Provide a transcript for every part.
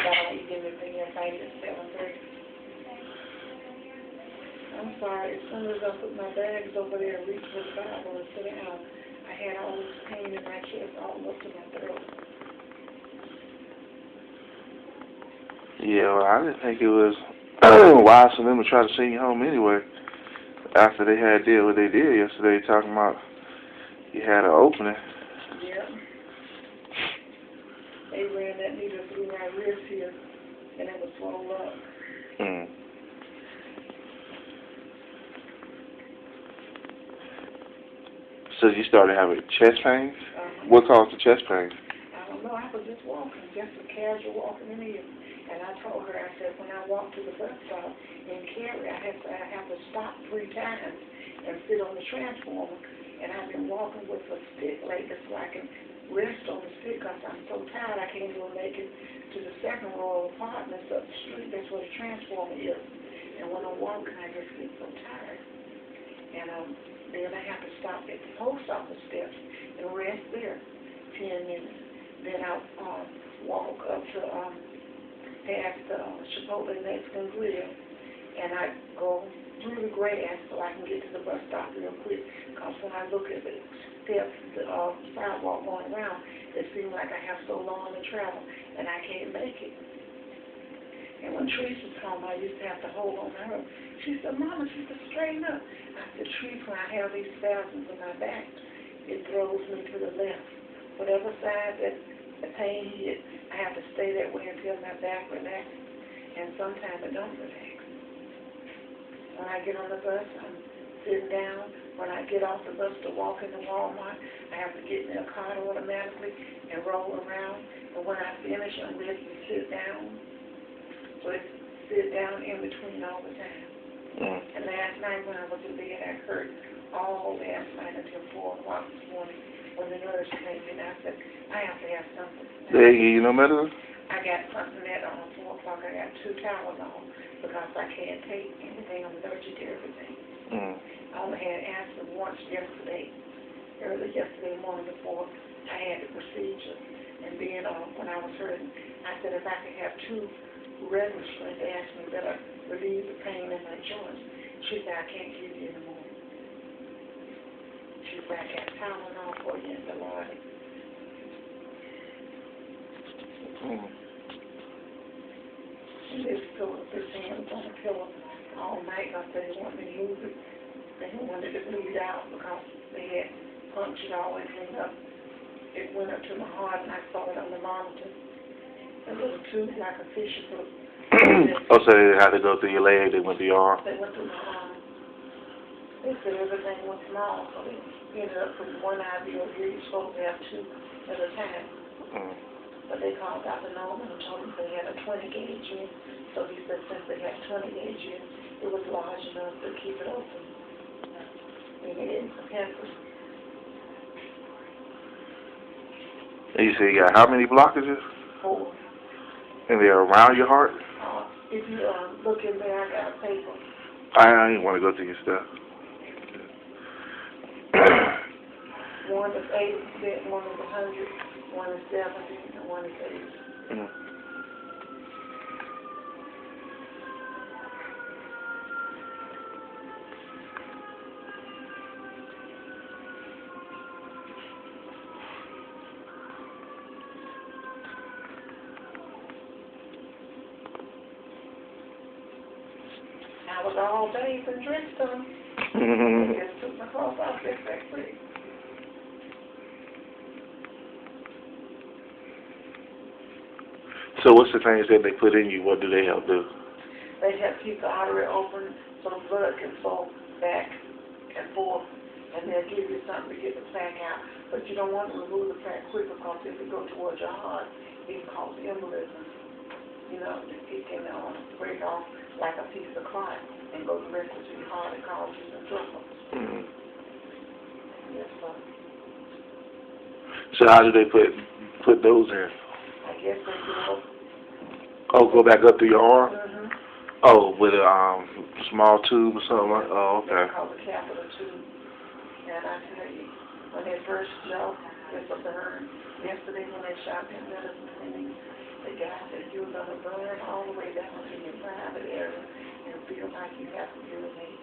don't eat anything if I eat at 7:30. I'm sorry, as soon as I put my bags over there and reach for the Bible and sit down, I had all this pain in my chest all up to my throat. Yeah, well, I didn't think it was wise for them to try to send you home anyway. After they did what they did yesterday, talking about you had an opening. Yeah. They ran that needle through my wrist here, and it was swollen up. Mm. So you started having chest pains? What caused the chest pains? I don't know. I was just walking, just a casual walking in here. And I told her, I said, when I walk to the bus stop in Cary, I have to stop 3 times and sit on the transformer. And I've been walking with a stick lately so I can rest on the stick because I'm so tired I can't even make it to the second row of apartments up the street. That's where the transformer is. And when I'm walking, I just get so tired. And then I have to stop at the post office steps and rest there 10 minutes. Then I'll walk up to past the Chipotle Mexican Grill, and I go through the grass so I can get to the bus stop real quick. Because when I look at the steps, the sidewalk going around, it seems like I have so long to travel, and I can't make it. And when Treese was home, I used to have to hold on to her. She said, Mama, she said, straighten up. I said, Treese, when I have these spasms in my back, it throws me to the left. Whatever side that the pain hit, I have to stay that way until my back relaxes. And sometimes it don't relax. When I get on the bus, I'm sitting down. When I get off the bus to walk into Walmart, I have to get in a cart automatically and roll around. And when I finish, I'm ready to sit down. So it's sit down in between all the time. Mm. And last night when I was in bed, I hurt all last night until 4 o'clock this morning when the nurse came in. I said, I have to have something. They give you no medicine? I got something that on 4 o'clock. I got 2 towels on because I can't take anything. I'm allergic to everything. Mm. I only had aspirin once early yesterday morning before I had the procedure. And then when I was hurting, I said if I could have 2 regular strength aspirin that'll relieve the pain in my joints. She said, I can't give you anymore. She said, I got Tylenol for you in the morning. Mm. And this pillow, this hand was on the pillow all night because they didn't want me to move it. They wanted to bleed out because they had punctured all the way up. It went up to my heart and I saw it on the monitor. A little tube like a fish hook. Oh, so they had to go through your leg, they went through your arm? They went through my arm. They said everything was small, so they ended up putting 1 IV over here. You're supposed to have 2 at a time. Mm. But they called Dr. Norman and told him they had a 20 gauge in. So he said since they had 20 gauge in, it was large enough to keep it open. And it didn't happen. And you say you got how many blockages? 4. And they're around your heart? If you look in there, I got a paper. I didn't want to go through your stuff. One is 80%, one is 100, one is 70, and one is 80. Mm. I was all bathed and dressed on. I just took my clothes off just that quick. So what's the things that they put in you? What do they help do? They have keep the artery open so the blood can flow back and forth, and they'll give you something to get the plaque out. But you don't want to remove the plaque quick because if it goes towards your heart, it can cause embolism. You know, it can break off like a piece of clot and go directly to your heart and cause you some trouble. Mm-hmm. Yes, sir. So how do they put those in? I guess they do. Oh, go back up through your arm? Mm-hmm. Oh, with a small tube or something like. Oh, okay. It's called a catheter tube. And I tell you, when they first jumped, it's a burn. Yesterday when they shot that medicine in me, the guy said, you're going to burn all the way down to your private area and feel like you have to urinate.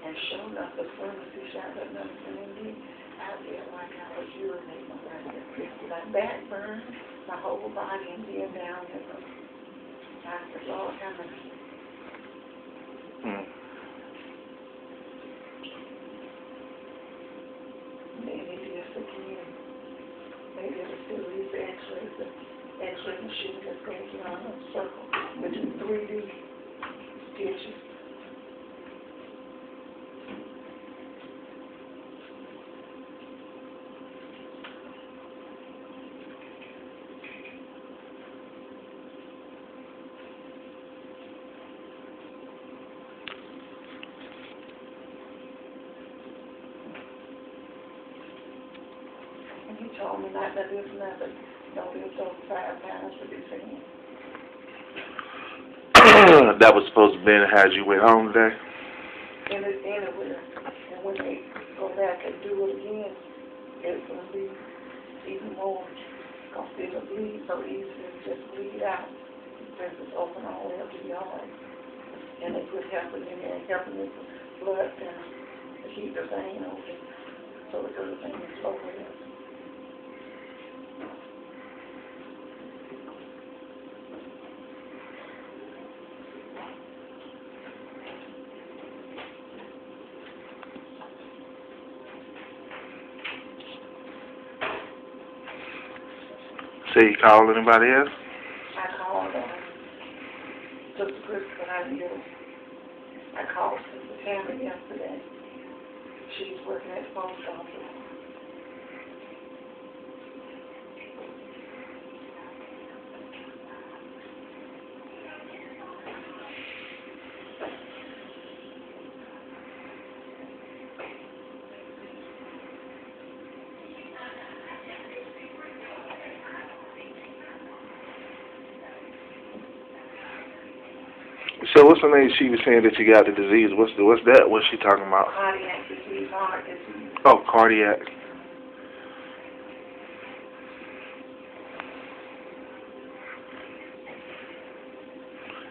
And sure enough, as soon as he shot that medicine in me, I felt like I was urinating right there. My back burned, my whole body, and then down in the, I said, Lord, have mercy. Maybe just again, maybe it's still these x-rays, the x-ray machine just goes around in a circle with 3D stitches. And he told me not to lift nothing, don't lift over 5 pounds with his hand. That was supposed to be as you went home today? And it's anywhere. And when they go back and do it again, it's going to be even more. Because it'll bleed so easy, it'll just bleed out. Since it's open all the way up to your heart. And they put heparin in there, helping with the blood to keep the vein open. So the good thing is over there. So you call anybody else? I called Sister Kristen, I knew. I called Sister Tammy yesterday. She's working at the post office. So what's the name she was saying that you got the disease? What's that? What's she talking about? Cardiac disease, heart disease. Oh, cardiac.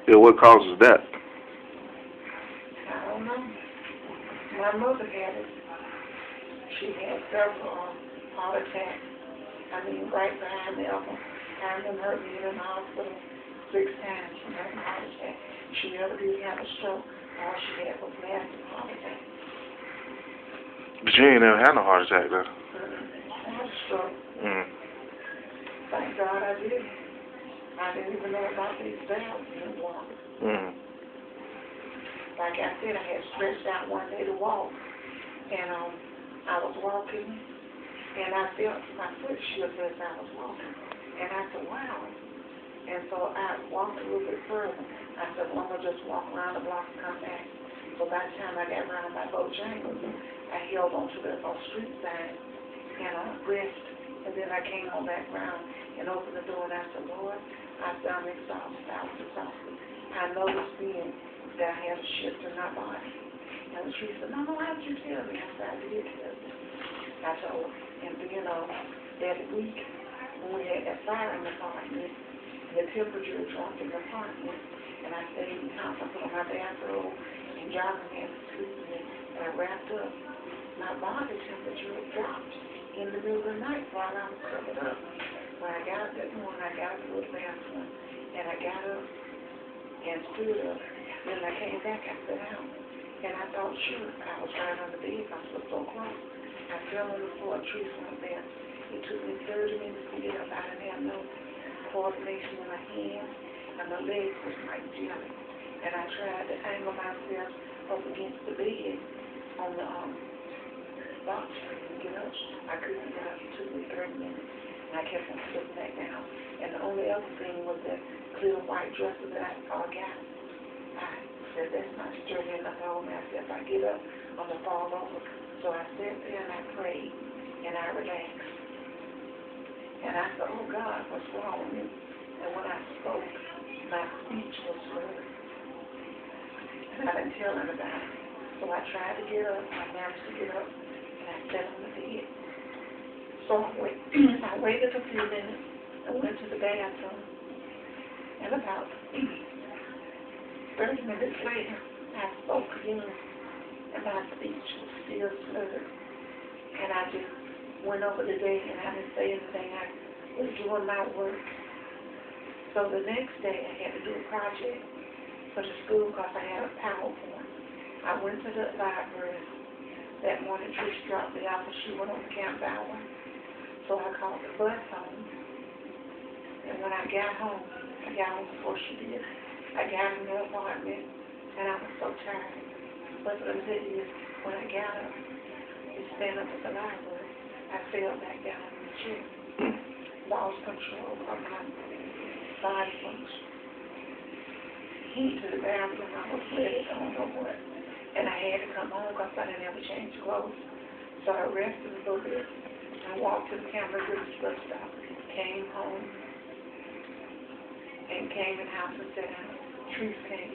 Yeah, what causes that? I don't know. My mother had it. She had several heart attacks. I mean, right behind the elbow. I remember her being in the hospital 6 times from having a heart attack. She never did have a stroke. All she had was massive heart attack. But you ain't never had no heart attack, though. I had a stroke. Thank God I did. I didn't even know about these valves in the water. Like I said, I had stretched out one day to walk. And I was walking, and I felt my foot shift as I was walking. And I said, wow. And so I walked a little bit further. I said, well, I'm going to just walk around the block and come back. So by the time I got around my Bojangles, I held onto the street sign and I pressed. And then I came on back around and opened the door and I said, Lord, I'm exhausted. I was exhausted. I noticed then that I had a shift in my body. And she said, no, why did you tell me? I said, I did tell you. I told her. And then that week, when we had that fire in the apartment, the temperature dropped in the apartment, and I stayed in the house. I put on my bathrobe and jogging pants and sleeping, and I wrapped up. My body temperature dropped in the middle of the night while I was covered up. When I got up that morning, I got up to go to the bathroom, and I got up and stood up. Then I came back, I sat down, and I thought, sure, I was right on the bed. I was so close. I fell on the floor, a tree fell there. It took me 30 minutes to get up. I didn't have no coordination in my hands, and my legs was like jelly. And I tried to angle myself up against the bed on the box and get up. I couldn't get up. It took me 30 minutes, and I kept on sitting back down. And the only other thing was that clear white dresser that I got. I said, that's not straight enough. I told myself, if I get up, I'm going to fall over. So I sat there and I prayed, and I relaxed. And I said, oh God, what's wrong with me? And when I spoke, my speech was slurred. And I didn't tell anybody. So I tried to get up. I managed to get up. And I sat on the bed. So I waited a few minutes. I went to the bathroom. And about 30 minutes later, I spoke again, and my speech was still slurred. And I just went over the day, and I didn't say anything. I was doing my work. So the next day, I had to do a project for the school because I had a PowerPoint. I went to the library. That morning, Trish dropped me off, and she went on the camp hour. So I called the bus home. And when I got home before she did. I got in the apartment, and I was so tired. But the thing is, when I got up to stand up at the library, I fell back down in the chair. Lost control of my body function. Heat to the bathroom, I was ready, I don't know what. And I had to come home because I didn't have to change clothes. So I rested a little bit. I walked to the camera to the bus stop, came home, and came in the house and sat down. Trees came